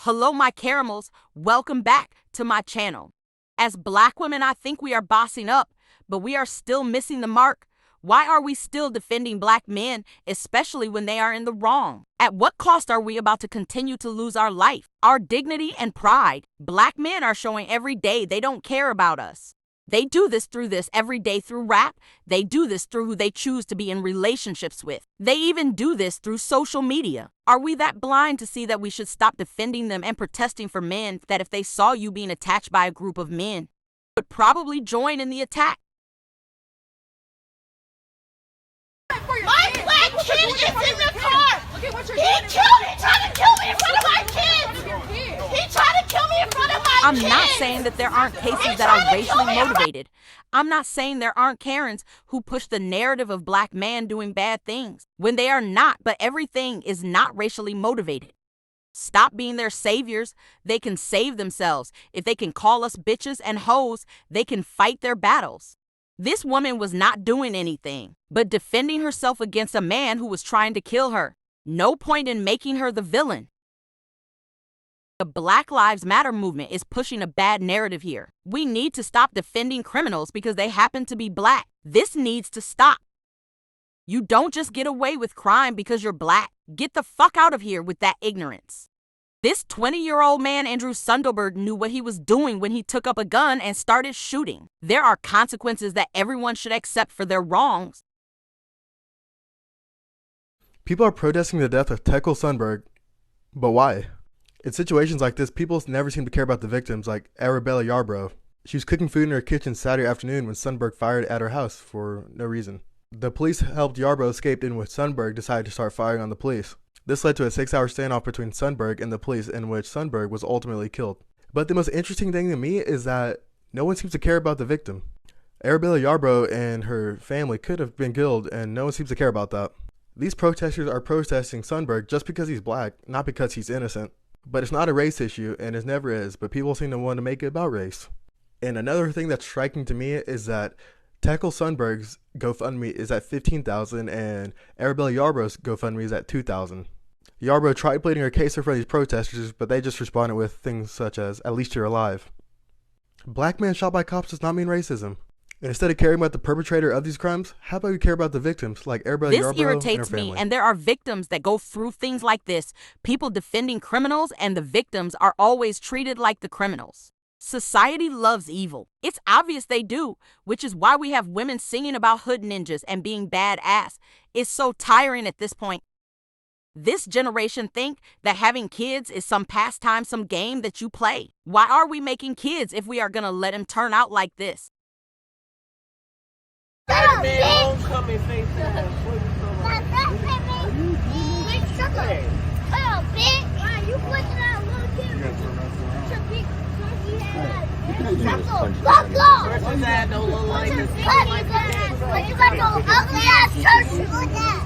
Hello, my caramels. Welcome back to my channel. As Black women, I think we are bossing up, but we are still missing the mark. Why are we still defending Black men, especially when they are in the wrong? At what cost are we about to continue to lose our life, our dignity, and pride? Black men are showing every day they don't care about us. They do this every day through rap. They do this through who they choose to be in relationships with. They even do this through social media. Are we that blind to see that we should stop defending them and protesting for men that if they saw you being attacked by a group of men, would probably join in the attack? My black kid is in the car. He tried to kill me in front of my kids. He tried to kill me in front of my I'm kids. not saying that there aren't cases that are racially motivated. I'm not saying there aren't Karens who push the narrative of Black men doing bad things when they are not, but everything is not racially motivated. Stop being their saviors. They can save themselves. If they can call us bitches and hoes, they can fight their battles. This woman was not doing anything but defending herself against a man who was trying to kill her. No point in making her the villain. The Black Lives Matter movement is pushing a bad narrative here. We need to stop defending criminals because they happen to be Black. This needs to stop. You don't just get away with crime because you're Black. Get the fuck out of here with that ignorance. This 20-year-old man, Andrew Sundelberg, knew what he was doing when he took up a gun and started shooting. There are consequences that everyone should accept for their wrongs. People are protesting the death of Tekel Sundberg, but why? In situations like this, people never seem to care about the victims, like Arabella Yarbrough. She was cooking food in her kitchen Saturday afternoon when Sundberg fired at her house for no reason. The police helped Yarbrough escape, in which Sundberg decided to start firing on the police. This led to a 6-hour standoff between Sundberg and the police, in which Sundberg was ultimately killed. But the most interesting thing to me is that no one seems to care about the victim. Arabella Yarbrough and her family could have been killed, and no one seems to care about that. These protesters are protesting Sundberg just because he's Black, not because he's innocent. But it's not a race issue, and it never is, but people seem to want to make it about race. And another thing that's striking to me is that Tekel Sundberg's GoFundMe is at $15,000 and Arabella Yarbrough's GoFundMe is at $2,000. Yarbrough tried pleading her case in front of these protesters, but they just responded with things such as, "At least you're alive." Black man shot by cops does not mean racism. And instead of caring about the perpetrator of these crimes, how about we care about the victims, like Arabella Yarbrough and her family? This irritates me, and there are victims that go through things like this. People defending criminals, and the victims are always treated like the criminals. Society loves evil. It's obvious they do, which is why we have women singing about hood ninjas and being badass. It's so tiring at this point. This generation think that having kids is some pastime, some game that you play. Why are we making kids if we are gonna let them turn out like this? Spider-Man homecoming face ass. Oh, bitch. Why you pushing out little kids? Fuck off! Person's head don't look like this. You got those ugly ass church. Look at that.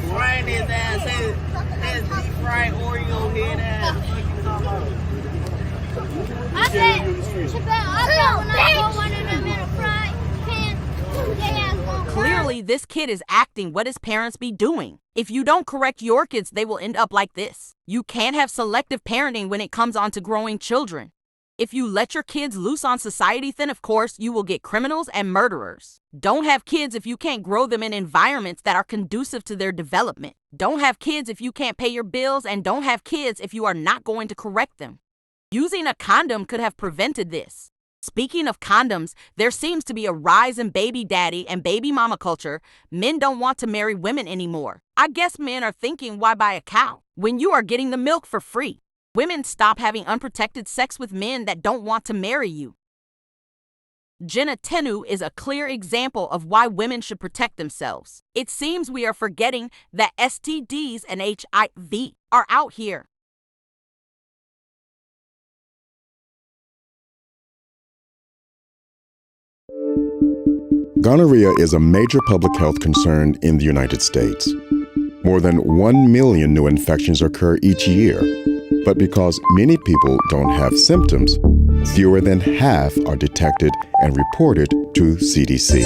Frying his ass. His deep fried Oreo head ass. I said, Chappelle, when I go one of them in a frying pan, clearly, this kid is acting what his parents be doing. If you don't correct your kids, they will end up like this. You can't have selective parenting when it comes on to growing children. If you let your kids loose on society, then of course you will get criminals and murderers. Don't have kids if you can't grow them in environments that are conducive to their development. Don't have kids if you can't pay your bills, and don't have kids if you are not going to correct them. Using a condom could have prevented this. Speaking of condoms, there seems to be a rise in baby daddy and baby mama culture. Men don't want to marry women anymore. I guess men are thinking, why buy a cow when you are getting the milk for free? Women stop having unprotected sex with men that don't want to marry you. Jenna Tenu is a clear example of why women should protect themselves. It seems we are forgetting that STDs and HIV are out here. Gonorrhea is a major public health concern in the United States. More than 1 million new infections occur each year. But because many people don't have symptoms, fewer than half are detected and reported to CDC.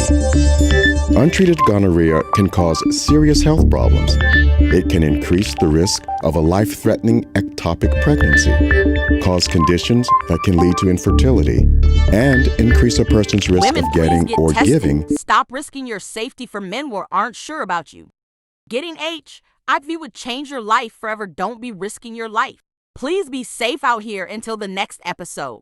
Untreated gonorrhea can cause serious health problems, It can increase the risk of a life-threatening ectopic pregnancy, cause conditions that can lead to infertility, and increase a person's risk Women, of getting please get or tested. giving. Stop risking your safety for men who aren't sure about you. Getting HIV would change your life forever. Don't be risking your life. Please be safe out here until the next episode.